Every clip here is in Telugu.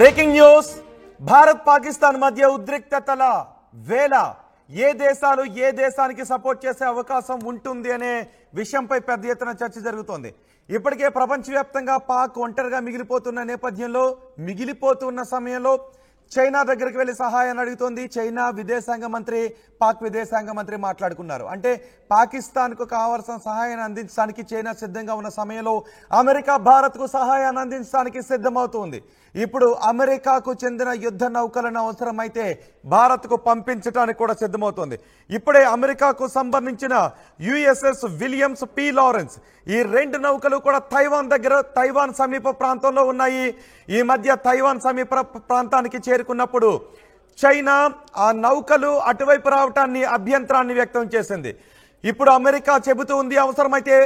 బ్రేకింగ్ న్యూస్ భారత్ పాకిస్తాన్ మధ్య ఉద్రిక్తతల వేళ ఏ దేశానికి సపోర్ట్ చేసే అవకాశం ఉంటుంది అనే విషయంపై పెద్ద ఎత్తున చర్చ జరుగుతోంది. ఇప్పటికే ప్రపంచవ్యాప్తంగా పాక్ ఒంటరిగా మిగిలిపోతున్న సమయంలో చైనా దగ్గరికి వెళ్లి సహాయాన్ని అడుగుతోంది. చైనా విదేశాంగ మంత్రి పాక్ విదేశాంగ మంత్రి మాట్లాడుకున్నారు. అంటే పాకిస్తాన్కు కావాల్సిన సహాయాన్ని అందించడానికి చైనా సిద్ధంగా ఉన్న సమయంలో అమెరికా భారత్కు సహాయాన్ని అందించడానికి సిద్ధమవుతుంది. ఇప్పుడు అమెరికాకు చెందిన యుద్ధ నౌకలను అవసరమైతే భారత్కు పంపించడానికి కూడా సిద్ధమవుతోంది. ఇప్పుడే అమెరికాకు సంబంధించిన యుఎస్ఎస్ విలియమ్స్ పి లారెన్స్ ఈ రెండు నౌకలు కూడా తైవాన్ సమీప ప్రాంతంలో ఉన్నాయి. ఈ మధ్య తైవాన్ సమీప ప్రాంతానికి చేరుకున్నప్పుడు చైనా ఆ నౌకలు అటువైపు రావటాన్ని అభ్యంతరాన్ని వ్యక్తం చేసింది. ఇప్పుడు అమెరికా చెబుతూ ఉంది, అవసరమైతే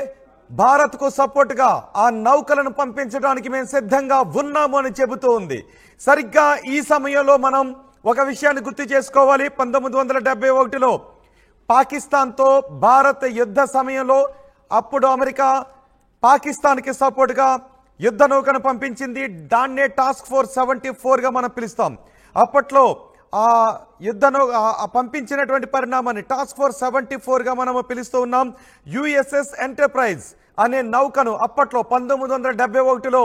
భారత్కు సపోర్టుగా ఆ నౌకలను పంపించడానికి మేము సిద్ధంగా ఉన్నాము అని చెబుతూ ఉంది. సరిగ్గా ఈ సమయంలో మనం ఒక విషయాన్ని గుర్తు చేసుకోవాలి. 1971లో పాకిస్తాన్తో భారత్ యుద్ధ సమయంలో అప్పుడు అమెరికా పాకిస్తాన్కి సపోర్టుగా యుద్ధ నౌకను పంపించింది. దాన్నే టాస్క్ ఫోర్స్ 74గా మనం పిలుస్తాం. అప్పట్లో ఆ యుద్ధ పంపించినటువంటి పరిణామాన్ని టాస్క్ ఫోర్స్ 74గా మనము పిలుస్తూ ఉన్నాం. యుఎస్ఎస్ ఎంటర్ప్రైజ్ అనే నౌకను అప్పట్లో 1971లో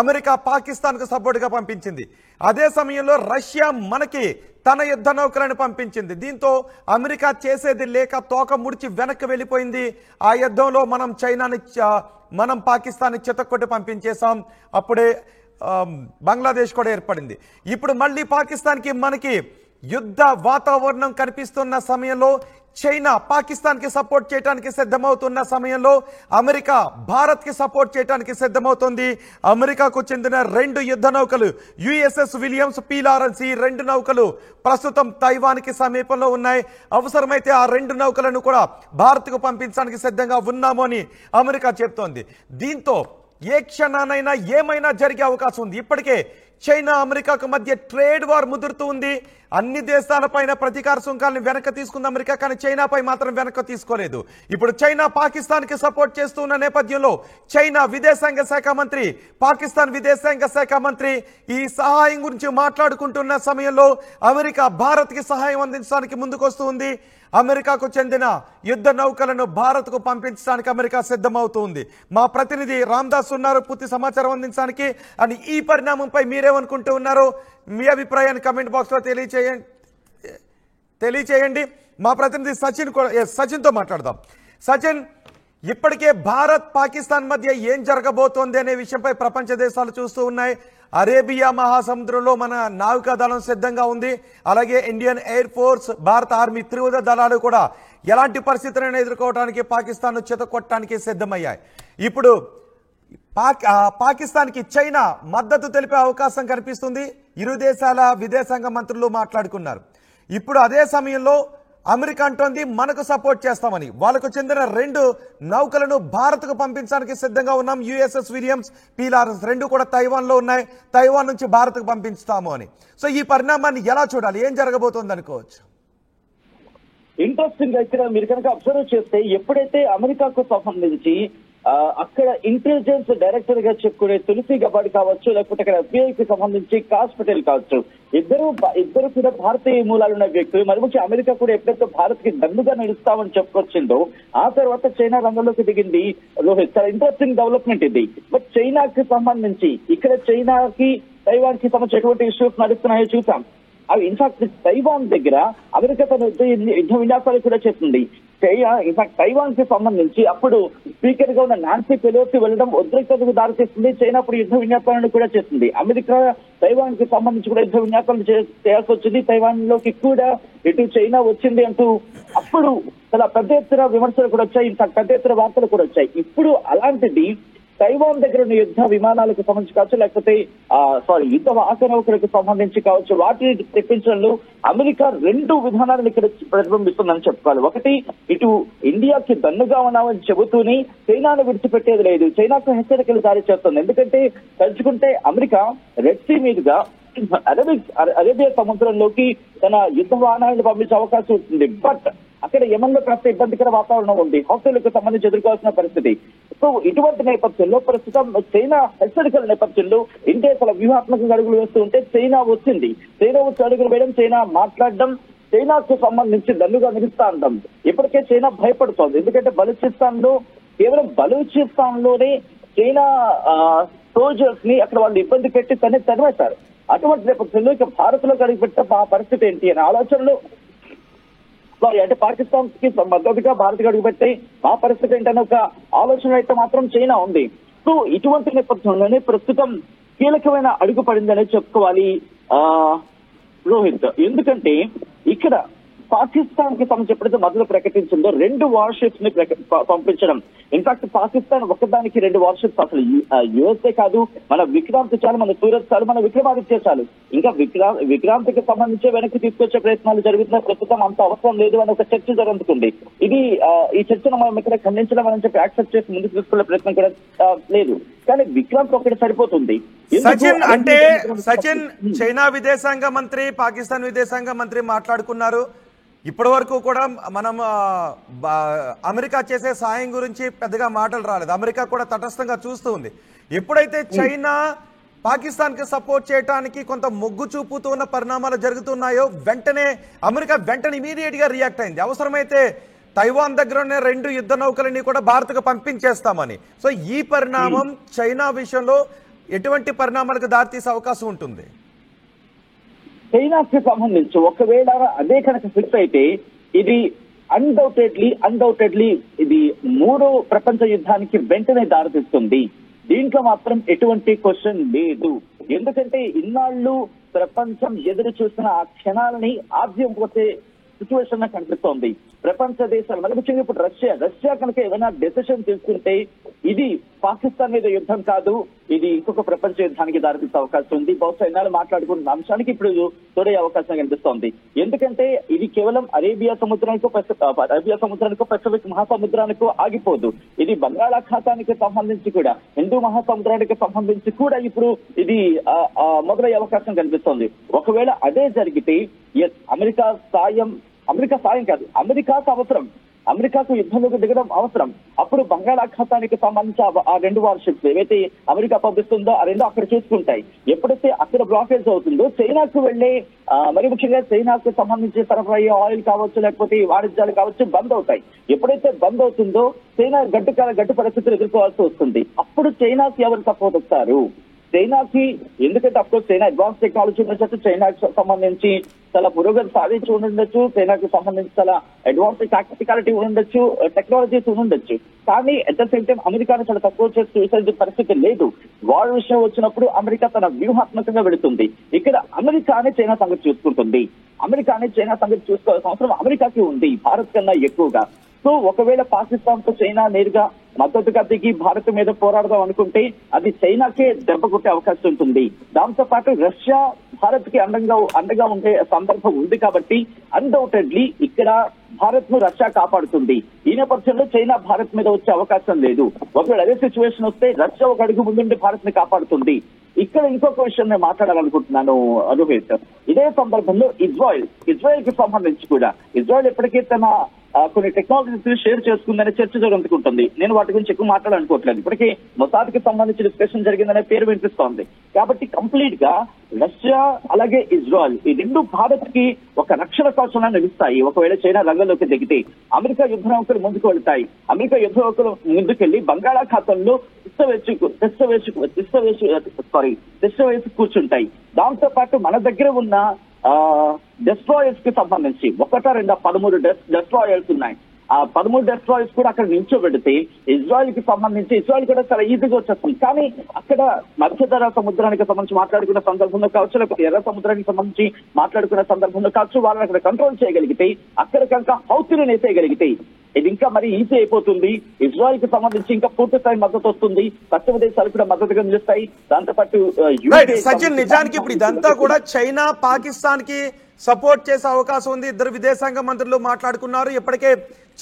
అమెరికా పాకిస్తాన్కు సపోర్టుగా పంపించింది. అదే సమయంలో రష్యా మనకి తన యుద్ధ నౌకలను పంపించింది. దీంతో అమెరికా చేసేది లేక తోక ముడిచి వెనక్కి వెళ్ళిపోయింది. ఆ యుద్ధంలో మనం పాకిస్తాన్ని చితక్కొట్టి పంపించేశాం. అప్పుడే బంగ్లాదేశ్ కూడా ఏర్పడింది. ఇప్పుడు మళ్ళీ పాకిస్తాన్కి మనకి యుద్ధ వాతావరణం కనిపిస్తున్న సమయంలో చైనా పాకిస్తాన్కి సపోర్ట్ చేయడానికి సిద్ధమవుతున్న సమయంలో అమెరికా భారత్కి సపోర్ట్ చేయడానికి సిద్ధమవుతుంది. అమెరికాకు చెందిన రెండు యుద్ధ నౌకలు యుఎస్ఎస్ విలియమ్స్ పి లారెన్స్ ఈ రెండు నౌకలు ప్రస్తుతం తైవాన్కి సమీపంలో ఉన్నాయి. అవసరమైతే ఆ రెండు నౌకలను కూడా భారత్కు పంపించడానికి సిద్ధంగా ఉన్నాము అని అమెరికా చెప్తోంది. దీంతో ఏ క్షణానైనా ఏమైనా జరిగే అవకాశం ఉంది. ఇప్పటికే చైనా అమెరికాకు మధ్య ట్రేడ్ వార్ ముదురుతూ ఉంది. అన్ని దేశాలపైన ప్రతీకార సుంకాలను వెనక్కి తీసుకుంది అమెరికా, కానీ చైనాపై మాత్రం వెనక్కి తీసుకోలేదు. ఇప్పుడు చైనా పాకిస్తాన్కి సపోర్ట్ చేస్తున్న నేపథ్యంలో చైనా విదేశాంగ శాఖ మంత్రి పాకిస్తాన్ విదేశాంగ శాఖ మంత్రి ఈ సహాయం గురించి మాట్లాడుకుంటున్న సమయంలో అమెరికా భారత్కి సహాయం అందించడానికి ముందుకొస్తుంది. అమెరికాకు చెందిన యుద్ధ నౌకలను భారత్కు పంపించడానికి అమెరికా సిద్ధమవుతుంది. మా ప్రతినిధి రామ్దాస్ ఉన్నారు పూర్తి సమాచారం అందించడానికి. అని ఈ పరిణామంపై మీరేమనుకుంటూ ఉన్నారో మీ అభిప్రాయాన్ని కమెంట్ బాక్స్లో తెలియచేయండి. మా ప్రతినిధి సచిన్తో మాట్లాడదాం. సచిన్, ఇప్పటికే భారత్ పాకిస్తాన్ మధ్య ఏం జరగబోతోంది అనే విషయంపై ప్రపంచ దేశాలు చూస్తూ ఉన్నాయి. అరేబియా మహాసముద్రంలో మన నావికాదళం సిద్ధంగా ఉంది. అలాగే ఇండియన్ ఎయిర్ ఫోర్స్, భారత ఆర్మీ త్రివిధ దళాలు కూడా ఎలాంటి పరిస్థితులను ఎదుర్కోవడానికి పాకిస్తాన్ను చితకొట్టడానికి సిద్ధమయ్యాయి. ఇప్పుడు పాకిస్తాన్కి చైనా మద్దతు తెలిపే అవకాశం కనిపిస్తుంది. ఇరు దేశాల విదేశాంగ మంత్రులు మాట్లాడుకున్నారు. ఇప్పుడు అదే సమయంలో అమెరికా అంటోంది మనకు సపోర్ట్ చేస్తామని. వాళ్ళకు చెందిన రెండు నౌకలను భారత్కు పంపించడానికి సిద్ధంగా ఉన్నాం. యుఎస్ఎస్ విలియమ్స్ పి లారెన్స్ రెండు కూడా తైవాన్లో ఉన్నాయి. తైవాన్ నుంచి భారత్కు పంపిస్తాము అని. సో ఈ పరిణామాన్ని ఎలా చూడాలి, ఏం జరగబోతోంది అనుకోవచ్చు? ఇంట్రెస్టింగ్ గా ఇక్కడ మీరు కనుక అబ్జర్వ్ చేస్తే ఎప్పుడైతే అమెరికాకు సంబంధించి అక్కడ ఇంటెలిజెన్స్ డైరెక్టర్ గా చెప్పుకునే తులసి గబాడి కావచ్చు, లేకపోతే అక్కడ ఎఫ్బిఐకి సంబంధించి కాస్ పటేల్ కావచ్చు, ఇద్దరు కూడా భారతీయ మూలాలున్న వ్యక్తులు. మరి ముఖ్య అమెరికా కూడా ఎప్పుడైతే భారత్ కి దన్నుగా నిలుస్తామని చెప్పుకొచ్చిందో ఆ తర్వాత చైనా రంగంలోకి దిగింది. రోహిత్, చాలా ఇంట్రెస్టింగ్ డెవలప్మెంట్ ఇది. బట్ చైనాకి సంబంధించి ఇక్కడ చైనాకి తైవాన్ కి సంబంధించి ఎటువంటి ఇష్యూస్ నడుస్తున్నాయో చూసాం. అవి ఇన్ఫాక్ట్ తైవాన్ దగ్గర అమెరికా తన యుద్ధ విన్యాసాలు కూడా చేస్తుంది. ఇన్ఫాక్ట్ తైవాన్ కి సంబంధించి అప్పుడు స్పీకర్ గా ఉన్న నాన్సీ పెలోసి వెళ్ళడం ఉద్రిక్తతకు దారితీస్తుంది. చైనా అప్పుడు యుద్ధ విన్యాసాలను కూడా చేస్తుంది. అమెరికా తైవాన్ కి సంబంధించి కూడా యుద్ధ విన్యాసాలను చేయాల్సి వచ్చింది. తైవాన్ లోకి కూడా ఇటు చైనా వచ్చింది అంటూ అప్పుడు చాలా పెద్ద ఎత్తున విమర్శలు కూడా వచ్చాయి. ఇన్ఫాక్ట్ పెద్ద ఎత్తున వార్తలు కూడా వచ్చాయి. ఇప్పుడు అలాంటిది తైవాన్ దగ్గర ఉన్న యుద్ధ విమానాలకు సంబంధించి కావచ్చు, లేకపోతే యుద్ధ వాహన నౌకలకు సంబంధించి కావచ్చు, వాటిని తెప్పించడంలో అమెరికా రెండు విధానాలను ఇక్కడ ప్రతిబింబిస్తుందని చెప్పుకోవాలి. ఒకటి, ఇటు ఇండియాకి దన్నుగా ఉన్నామని చెబుతూనే చైనాను విడిచిపెట్టేది లేదు, చైనాకు హెచ్చరికలు జారీ చేస్తుంది. ఎందుకంటే తలుచుకుంటే అమెరికా రెడ్ సీ మీదుగా అరేబియా సముద్రంలోకి తన యుద్ధ వాహనాలను పంపించే అవకాశం ఉంటుంది. బట్ అక్కడ యెమెన్లో కాస్త ఇబ్బందికర వాతావరణం ఉంది. హౌతీలకు సంబంధించి ఎదుర్కోవాల్సిన పరిస్థితి. సో ఇటువంటి నేపథ్యంలో ప్రస్తుతం చైనా హెచ్చరికల నేపథ్యంలో ఇండియా చాలా వ్యూహాత్మకంగా అడుగులు వేస్తూ ఉంటే చైనా వచ్చింది. చైనా వచ్చి అడుగులు వేయడం, చైనా మాట్లాడడం, చైనాకు సంబంధించి దన్నుగా నిలుస్తా అంటాం. ఇప్పటికే చైనా భయపడుతోంది. ఎందుకంటే కేవలం బలూచిస్తాన్ లోనే చైనా సోల్జర్స్ ని అక్కడ వాళ్ళు ఇబ్బంది పెట్టి తరిమేశారు. అటువంటి నేపథ్యంలో ఇక భారత్ లో అడుగుపెట్టే ఆ పరిస్థితి ఏంటి అనే ఆలోచనలు అంటే పాకిస్తాన్ కి మద్దతుగా భారత్ అడుగుపెట్టే ఆ పరిస్థితి ఏంటనే ఒక ఆలోచన అయితే మాత్రం చైనా ఉంది. సో ఇటువంటి నేపథ్యంలోనే ప్రస్తుతం కీలకమైన అడుగు పడిందనే చెప్పుకోవాలి రోహిత్. ఎందుకంటే ఇక్కడ పాకిస్తాన్ కి సంబంధించి ఎప్పుడైతే మొదలు ప్రకటించిందో 2 వార్షిప్స్ ని పంపించడం. ఇన్ఫాక్ట్ పాకిస్తాన్ ఒకదానికి 2 వార్షిప్స్, అసలు యుఎస్ఏ కాదు, మన విక్రాంత్ చాలు, మన సూరత్ చాలు, మన విక్రమాదిత్య చాలు, ఇంకా విక్రాంత్కి సంబంధించి వెనక్కి తీసుకొచ్చే ప్రయత్నాలు జరుగుతున్న ప్రస్తుతం అంత అవసరం లేదు అని ఒక చర్చ జరుగుతుంది. ఈ చర్చను మనం ఇక్కడ ఖండించడం అని చెప్పి యాక్సెప్ట్ చేసి ముందుకు తీసుకునే ప్రయత్నం కూడా లేదు. కానీ విక్రాంత్ ఒకటి సరిపోతుంది. సచిన్ చైనా విదేశాంగ మంత్రి, పాకిస్తాన్ విదేశాంగ మంత్రి మాట్లాడుకున్నారు. ఇప్పటి వరకు కూడా మనం అమెరికా చేసే సాయం గురించి పెద్దగా మాటలు రాలేదు. అమెరికా కూడా తటస్థంగా చూస్తూ ఉంది. ఎప్పుడైతే చైనా పాకిస్తాన్ కి సపోర్ట్ చేయడానికి కొంత మొగ్గు చూపుతున్న పరిణామాలు జరుగుతున్నాయో అమెరికా వెంటనే ఇమీడియట్ గా రియాక్ట్ అయింది. అవసరమైతే తైవాన్ దగ్గరనే 2 యుద్ధ నౌకలని కూడా భారత్కు పంపించేస్తామని. సో ఈ పరిణామం చైనా విషయంలో ఎటువంటి పరిణామాలకు దారితీసే అవకాశం ఉంటుంది? చైనాకి సంబంధించి ఒకవేళ అదే కనుక ఫిక్స్ అయితే ఇది అన్డౌటెడ్లీ ఇది 3వ ప్రపంచ యుద్ధానికి వెంటనే దారితీస్తుంది. దీంట్లో మాత్రం ఎటువంటి క్వశ్చన్ లేదు. ఎందుకంటే ఇన్నాళ్ళు ప్రపంచం ఎదురు చూసిన ఆ క్షణాలని ఆద్యం పోతే సిచ్యువేషన్ కనిపిస్తోంది. ప్రపంచ దేశాలు మరి ముఖ్యంగా ఇప్పుడు రష్యా కనుక ఏదైనా డెసిషన్ తీసుకుంటే ఇది పాకిస్తాన్ మీద యుద్ధం కాదు, ఇది ఇంకొక ప్రపంచ యుద్ధానికి దారితీసే అవకాశం ఉంది. బహుశా ఇన్నాళ్ళు మాట్లాడుకున్న అంశానికి ఇప్పుడు తోడే అవకాశం కనిపిస్తోంది. ఎందుకంటే ఇది కేవలం అరేబియా సముద్రానికో పసిఫిక్ మహాసముద్రానికో ఆగిపోదు. ఇది బంగాళాఖాతానికి సంబంధించి కూడా, హిందూ మహాసముద్రానికి సంబంధించి కూడా ఇప్పుడు ఇది మొదలయ్యే అవకాశం కనిపిస్తోంది. ఒకవేళ అదే జరిగితే అమెరికా సాయం కాదు, అమెరికాకు అవసరం, అమెరికాకు యుద్ధంలోకి దిగడం అవసరం. అప్పుడు బంగాళాఖాతానికి సంబంధించి ఆ 2 వార్షిప్స్ ఏవైతే అమెరికా పంపిస్తుందో ఆ 2 అక్కడ చూసుకుంటాయి. ఎప్పుడైతే అక్కడ బ్లాకేజ్ అవుతుందో చైనాకు వెళ్లే మరి ముఖ్యంగా చైనాకు సంబంధించి సరఫరా అయ్యే ఆయిల్ కావచ్చు, లేకపోతే వాణిజ్యాలు కావచ్చు బంద్ అవుతాయి. ఎప్పుడైతే బంద్ అవుతుందో చైనా గడ్డు పరిస్థితులు ఎదుర్కోవాల్సి వస్తుంది. అప్పుడు చైనాకి ఎవరు సపోర్ట్ వస్తారు? చైనాకి, ఎందుకంటే అఫ్కోర్స్ చైనా అడ్వాన్స్ టెక్నాలజీ ఉండొచ్చు, చైనాకి సంబంధించి చాలా పురోగతి సాధించి ఉండొచ్చు, చైనాకి సంబంధించి చాలా అడ్వాన్స్ టాక్టికాలిటీ ఉండొచ్చు, టెక్నాలజీస్ ఉండొచ్చు. కానీ అట్ ద సేమ్ టైం అమెరికాను చాలా తక్కువ చేసి చూసే పరిస్థితి లేదు. వార్ విషయం వచ్చినప్పుడు అమెరికా తన వ్యూహాత్మకంగా వెళుతుంది. ఇక్కడ అమెరికానే చైనా సంగతి చూసుకోవాల్సిన అవసరం అమెరికాకి ఉంది, భారత్ కన్నా ఎక్కువగా. సో ఒకవేళ పాకిస్తాన్ తో చైనా నేరుగా మద్దతుగా దిగి భారత్ మీద పోరాడదాం అనుకుంటే అది చైనాకే దెబ్బ కొట్టే అవకాశం ఉంటుంది. దాంతో పాటు రష్యా భారత్ కి అండగా ఉండే సందర్భం ఉంది. కాబట్టి అన్డౌటెడ్లీ ఇక్కడ భారత్ ను రష్యా కాపాడుతుంది. ఈ నేపథ్యంలో చైనా భారత్ మీద వచ్చే అవకాశం లేదు. ఒకవేళ అదే సిచ్యువేషన్ వస్తే రష్యా ఒక అడుగు ముందుండి భారత్ ని కాపాడుతుంది. ఇక్కడ ఇంకొక విషయం నేను మాట్లాడాలనుకుంటున్నాను రోహిత్. ఇదే సందర్భంలో ఇజ్రాయెల్ కి సంబంధించి కూడా ఇజ్రాయెల్ ఎప్పటికీ తన కొన్ని టెక్నాలజీస్ షేర్ చేసుకుందనే చర్చ జరుగుతుంటుంది. నేను వాటి గురించి ఎక్కువ మాట్లాడాలనుకోవట్లేదు. ఇప్పటికీ మొసాద్కి సంబంధించి డిస్కషన్ జరిగిందనే పేరు వినిపిస్తోంది. కాబట్టి కంప్లీట్ గా రష్యా అలాగే ఇజ్రాయెల్ ఈ 2 భారత్ కి ఒక రక్షణ కవచంగా నిలుస్తాయి. ఒకవేళ చైనా రంగంలోకి దిగితే అమెరికా యుద్ధ నౌకలు ముందుకు వెళ్తాయి. అమెరికా యుద్ధ నౌకలు ముందుకెళ్లి బంగాళాఖాతంలో తిష్ట వేసి కూర్చుంటాయి. దాంతో పాటు మన దగ్గర ఉన్న డెస్ట్రాయర్స్ కి సంబంధించి 13 డెస్ట్రాయర్స్ ఉన్నాయి. ఆ 13 డెస్ట్రాయర్స్ కూడా అక్కడ నిల్చోబెడితే ఇజ్రాయెల్ కి సంబంధించి ఇజ్రాయెల్ కూడా చాలా ఈజీగా వచ్చేస్తుంది. కానీ అక్కడ మధ్యధరా సముద్రానికి సంబంధించి మాట్లాడుకున్న సందర్భంలో కావచ్చు, లేకపోతే ఎర్ర సముద్రానికి సంబంధించి మాట్లాడుకున్న సందర్భంలో కావచ్చు, వాళ్ళని అక్కడ కంట్రోల్ చేయగలిగితే, అక్కడ కనుక హౌతీని నేసేయగలిగితే ఇది ఇంకా మరి ఈజీ అయిపోతుంది. ఇజ్రాయెల్ కి సంబంధించి ఇంకా పూర్తి స్థాయి మద్దతు వస్తుంది. పశ్చిమ దేశాలు కూడా మద్దతుగా నిలుస్తాయి. దాంతోపాటు సచిన్, నిజానికి ఇప్పుడు ఇదంతా కూడా చైనా పాకిస్తాన్ కి సపోర్ట్ చేసే అవకాశం ఉంది. ఇద్దరు విదేశాంగ మంత్రులు మాట్లాడుకున్నారు. ఇప్పటికే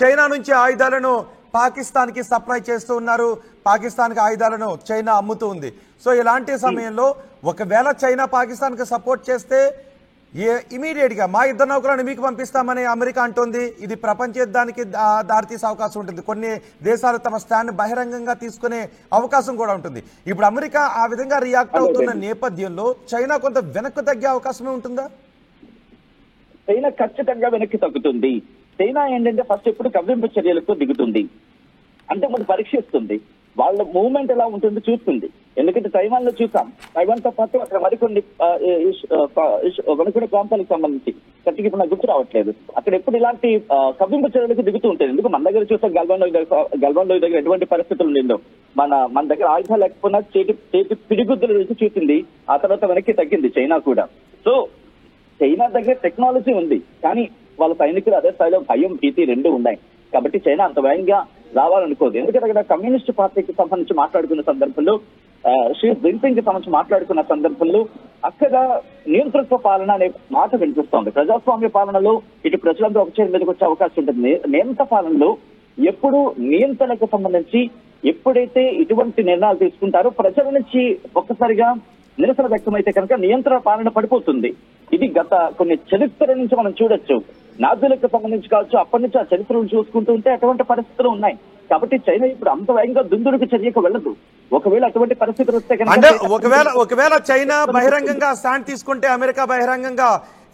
చైనా నుంచి ఆయుధాలను పాకిస్తాన్ కి సప్లై చేస్తూ ఉన్నారు. పాకిస్తాన్ కి ఆయుధాలను చైనా అమ్ముతూ ఉంది. సో ఇలాంటి సమయంలో ఒకవేళ చైనా పాకిస్తాన్ కి సపోర్ట్ చేస్తే ఇమీడియట్ గా మా యుద్ధ నౌకలను మీకు పంపిస్తామని అమెరికా అంటోంది. ఇది ప్రపంచ యుద్ధానికి దారితీసే అవకాశం ఉంటుంది. కొన్ని దేశాలు తమ స్టాండ్ బహిరంగంగా తీసుకునే అవకాశం కూడా ఉంటుంది. ఇప్పుడు అమెరికా ఆ విధంగా రియాక్ట్ అవుతున్న నేపథ్యంలో చైనా కొంత వెనక్కు తగ్గే అవకాశమే ఉంటుందా? చైనా ఖచ్చితంగా వెనక్కి తగ్గుతుంది. చైనా ఏంటంటే ఫస్ట్ ఎప్పుడు కవ్వింపు చర్యలకు దిగుతుంది, అంటే ముందు పరీక్షిస్తుంది, వాళ్ళ మూవ్మెంట్ ఎలా ఉంటుందో చూస్తుంది. ఎందుకంటే తైవాన్ లో చూసాం, తైవాన్ తో పాటు అక్కడ మరికొన్ని ప్రాంతాలకు సంబంధించి కట్టికి ఇప్పుడు నాకు గుర్తు రావట్లేదు, అక్కడ ఎప్పుడు ఇలాంటి కవ్వింపు చర్యలకు దిగుతూ ఉంటుంది. ఎందుకు మన దగ్గర చూసాం గల్వాన్ లోయ దగ్గర ఎటువంటి పరిస్థితులు ఉండేదో, మన దగ్గర ఆయుధాలు లేకపోయినా చేతి పిడిగుద్దులు రుచి చూసింది, ఆ తర్వాత వెనక్కి తగ్గింది చైనా కూడా. సో చైనా దగ్గర టెక్నాలజీ ఉంది, కానీ వాళ్ళ సైనికులు అదే స్థాయిలో భయం భీతి రెండు ఉన్నాయి. కాబట్టి చైనా అంత వేగంగా రావాలనుకోదు. ఎందుకంటే అక్కడ కమ్యూనిస్ట్ పార్టీకి సంబంధించి మాట్లాడుకున్న సందర్భంలో, షీ జిన్పింగ్ కి సంబంధించి మాట్లాడుకున్న సందర్భంలో అక్కడ నియంతృత్వ పాలన అనే మాట వినిపిస్తోంది. ప్రజాస్వామ్య పాలనలో ఇటు ప్రజలంతా ఒక చేతి మీదకి వచ్చే అవకాశం ఉంటుంది. నియంత్ర పాలనలో ఎప్పుడు నియంత్రణకు సంబంధించి ఎప్పుడైతే ఇటువంటి నిర్ణయాలు తీసుకుంటారో ప్రజల నుంచి ఒక్కసారిగా నిరసన వ్యక్తమైతే కనుక నియంత్రణ పాలన పడిపోతుంది. ఇది గత కొన్ని చరిత్ర నుంచి మనం చూడొచ్చు. నాజీలకు సంబంధించి కావచ్చు, అప్పటి నుంచి ఆ చరిత్రను చూసుకుంటూ ఉంటే అటువంటి పరిస్థితులు ఉన్నాయి. కాబట్టి చైనా ఇప్పుడు అంత వేగంగా దుందుడుకు చర్యకు వెళ్ళదు. ఒకవేళ అటువంటి పరిస్థితులు వస్తే అంటే ఒకవేళ చైనా బహిరంగంగా స్టాండ్ తీసుకుంటే, అమెరికా బహిరంగంగా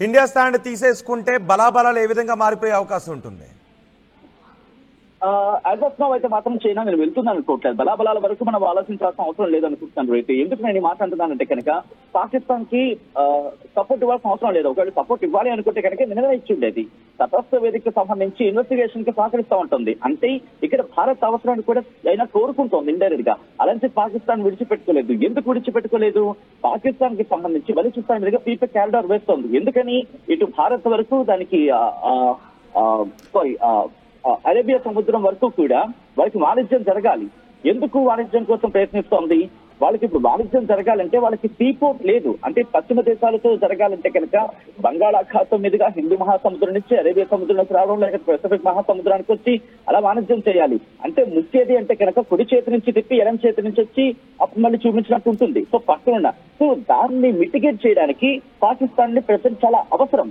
ఇండియా స్టాండ్ తీసేసుకుంటే బలాబలాలు ఏ విధంగా మారిపోయే అవకాశం ఉంటుంది? యాజ్ ఆఫ్ నౌ అయితే మాత్రం చైనా నేను వెళ్తున్నాను అనుకోవట్లేదు. బలాబలాల వరకు మనం ఆలోచించాల్సిన అవసరం లేదనుకుంటున్నాను. రైతు ఎందుకు నేను ఈ మాట అంటున్నానంటే కనుక పాకిస్తాన్ కి సపోర్ట్ ఇవ్వాల్సిన అవసరం లేదు. ఒకవేళ సపోర్ట్ ఇవ్వాలి అనుకుంటే కనుక నిర్ణయించుండేది. తటస్థ వేదికకు సంబంధించి ఇన్వెస్టిగేషన్ కి సహకరిస్తూ ఉంటుంది. అంటే ఇక్కడ భారత్ అవసరాన్ని కూడా చైనా కోరుకుంటోంది ఇండైరెక్ట్ గా. అలాంటి పాకిస్తాన్ విడిచిపెట్టుకోలేదు. ఎందుకు విడిచిపెట్టుకోలేదు? పాకిస్తాన్ కి సంబంధించి బలిచిస్తాన్ మీదుగా పీపీ క్యారిడార్ వేస్తోంది. ఎందుకని ఇటు భారత్ వరకు దానికి అరేబియా సముద్రం వరకు కూడా వాళ్ళకి వాణిజ్యం జరగాలి. ఎందుకు వాణిజ్యం కోసం ప్రయత్నిస్తోంది? వాళ్ళకి ఇప్పుడు వాణిజ్యం జరగాలంటే వాళ్ళకి సీపోర్ట్ లేదు. అంటే పశ్చిమ దేశాలతో జరగాలంటే కనుక బంగాళాఖాతం మీదుగా హిందూ మహాసముద్రం నుంచి అరేబియా సముద్రంలోకి రావడం, లేక పెసిఫిక్ మహాసముద్రానికి వచ్చి అలా వాణిజ్యం చేయాలి. అంటే ముఖ్యది అంటే కనుక కుడి చేతి నుంచి తిప్పి ఎడం చేతి నుంచి వచ్చి అప్పుడు మళ్ళీ చూపించినట్టు ఉంటుంది. సో పక్కన సో దాన్ని మిటిగేట్ చేయడానికి పాకిస్తాన్ ని ప్రజలు చాలా అవసరం.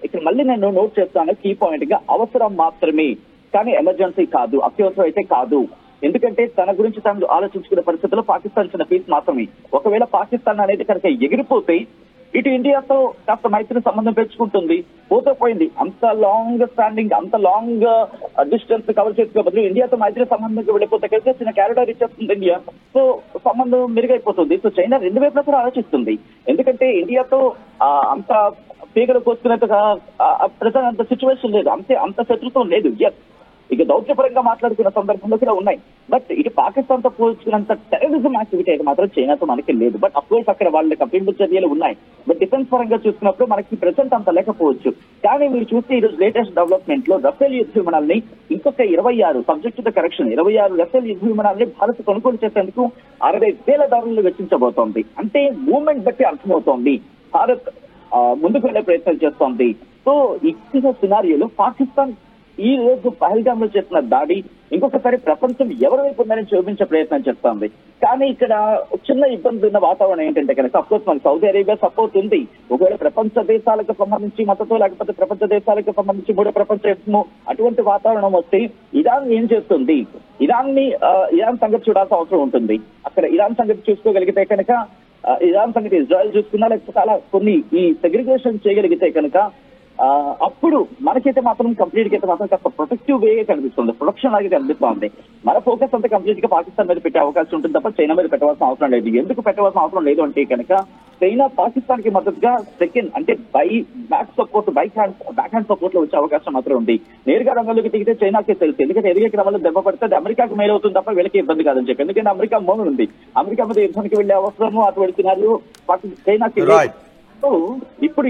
ఇక్కడ మళ్ళీ నేను నోట్ చేస్తాను కీ పాయింట్ గా, అవసరం మాత్రమే కానీ ఎమర్జెన్సీ కాదు, అత్యవసరం అయితే కాదు. ఎందుకంటే తన గురించి తను ఆలోచించుకునే పరిస్థితుల్లో పాకిస్తాన్ చిన్న పీస్ మాత్రమే. ఒకవేళ పాకిస్తాన్ అనేది కనుక ఎగిరిపోతే ఇటు ఇండియాతో కాస్త మైత్రి సంబంధం పెంచుకుంటుంది. పోయింది అంత లాంగ్ స్టాండింగ్, అంత లాంగ్ డిస్టెన్స్ కవర్ చేసుకో బదులు ఇండియాతో మైత్రి సంబంధంకి వెళ్ళిపోతే కలిసి చిన్న క్యారిడార్ ఇచ్చేస్తుంది ఇండియా. సో సంబంధం మెరుగైపోతుంది. సో చైనా రెండు వైపులా కూడా ఆలోచిస్తుంది. ఎందుకంటే ఇండియాతో అంత పీగలు కోసుకునేంతగా ప్రజెంట్ అంత సిచ్యువేషన్ లేదు, అంత శత్రుత్వం లేదు. ఇక దౌత్యపరంగా మాట్లాడుకున్న సందర్భంలో కూడా ఉన్నాయి. బట్ ఇటు పాకిస్తాన్ తో పోల్చుకున్నంత టెర్రరిజం యాక్టివిటీ అయితే మాత్రం చైనాతో మనకి లేదు. బట్ అఫ్ కోర్స్ అక్కడ వాళ్ళ కప్పింపు చర్యలు ఉన్నాయి. బట్ డిఫెన్స్ పరంగా చూసుకున్నప్పుడు మనకి ప్రెసెంట్ అంత లేకపోవచ్చు. కానీ మీరు చూస్తే ఈరోజు లేటెస్ట్ డెవలప్మెంట్ లో రఫేల్ యుద్ధ విమానాల్ని ఇంకొక 26 సబ్జెక్ట్ టు కరెక్షన్ 26 రఫేల్ యుద్ధ విమానాల్ని భారత్ కొనుగోలు చేసేందుకు $60,000 వెచ్చించబోతోంది. అంటే మూవ్మెంట్ బట్టి అర్థమవుతోంది భారత్ ముందుకు వెళ్లే ప్రయత్నం చేస్తోంది. సో ఇచ్చిన సినారియోలో పాకిస్తాన్ ఈ రోజు పహల్గామ్ లో చేసిన దాడి ఇంకొకసారి ప్రపంచం ఎవరి వైపు ఉందని చూపించే ప్రయత్నం చేస్తోంది. కానీ ఇక్కడ చిన్న ఇబ్బంది ఉన్న వాతావరణం ఏంటంటే కనుక అఫ్కోర్స్ మనకి సౌదీ అరేబియా సపోర్ట్ ఉంది. ఒకవేళ ప్రపంచ దేశాలకు సంబంధించి మద్దతు, లేకపోతే ప్రపంచ దేశాలకు సంబంధించి మూడో ప్రపంచ యుద్ధము అటువంటి వాతావరణం వస్తే ఇరాన్ ఏం చేస్తుంది? ఇరాన్ సంగతి చూడాల్సిన అవసరం ఉంటుంది. అక్కడ ఇరాన్ సంగతి చూసుకోగలిగితే కనుక, ఇరాన్ సంగతి ఇజ్రాయెల్ చూసుకున్నా, లేకపోతే అలా కొన్ని ఈ సెగ్రిగేషన్ చేయగలిగితే కనుక అప్పుడు మనకైతే మాత్రం కంప్లీట్ గా అయితే మాత్రం కాస్త ప్రొటెక్టివ్ వే కనిపిస్తుంది, ప్రొటెక్షన్ లాగే కనిపిస్తుంది. మన ఫోకస్ అంతా కంప్లీట్ గా పాకిస్తాన్ మీద పెట్టే అవకాశం ఉంటుంది తప్ప చైనా మీద పెట్టవలసిన అవసరం లేదు. ఎందుకు పెట్టవలసిన అవసరం లేదు అంటే కనుక చైనా పాకిస్తాన్ కి మద్దతుగా సెకండ్ అంటే బ్యాక్ హ్యాండ్ సపోర్ట్ లో వచ్చే అవకాశం మాత్రం ఉంది. నేరుగా రంగంలోకి దిగితే చైనాకే తెలుసు. ఎందుకంటే ఎదిగే క్రమంలో దెబ్బ పడితే అది అమెరికాకు మేలు అవుతుంది తప్ప వీళ్ళకి ఇబ్బంది కాదని చెప్పి. ఎందుకంటే అమెరికా మోను ఉంది, అమెరికా మీద యుద్ధానికి వెళ్లే అవసరము అటువంటి సినారియో చైనాకి. ఇప్పుడు